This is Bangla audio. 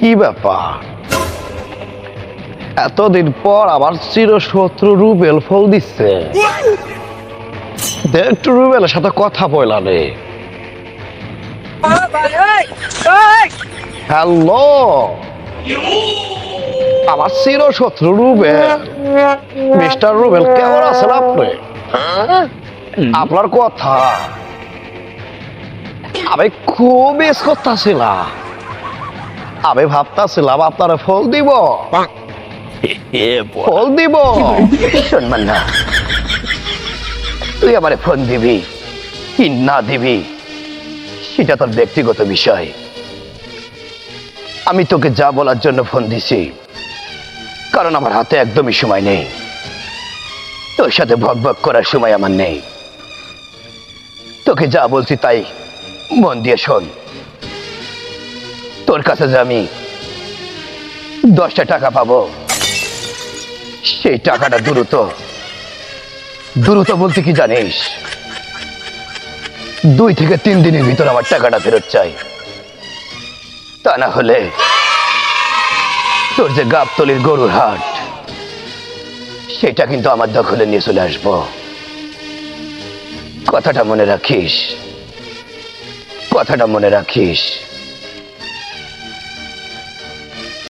কি ব্যাপার? এতদিন পর আমার চিরশত্রু রুবেল ফোন দিচ্ছে। একটু রুবেলের সাথে কথা বলা নে। হ্যালো, আমার চিরশত্রু রুবেল। মিস্টার রুবেল, কেমন আছেন আপনি? আপনার কথা আমি খুব মিস করতেছিলাম। আমি ভাবতেছিলাম আপনার ফল দিব, ফল দিব। শুনবেন না, তুই আমার ফোন দিবি কি না দিবি সেটা তোর ব্যক্তিগত বিষয়। আমি তোকে যা বলার জন্য ফোন দিছি, কারণ আমার হাতে একদমই সময় নেই। তোর সাথে ভক ভক করার সময় আমার নেই। তোকে যা বলছি তাই মন দিয়ে শোন। তোর কাছে যে আমি 10টা টাকা পাবো, সেই টাকাটা দ্রুত দ্রুত বলতে কি জানিস, 2 থেকে 3 দিনের ভিতর আমার টাকাটা ফেরত চাই। তা না হলে তোর যে গাবতলির গরুর হাট, সেটা কিন্তু আমার দখলে নিয়ে চলে আসবো। কথাটা মনে রাখিস, কথাটা মনে রাখিস।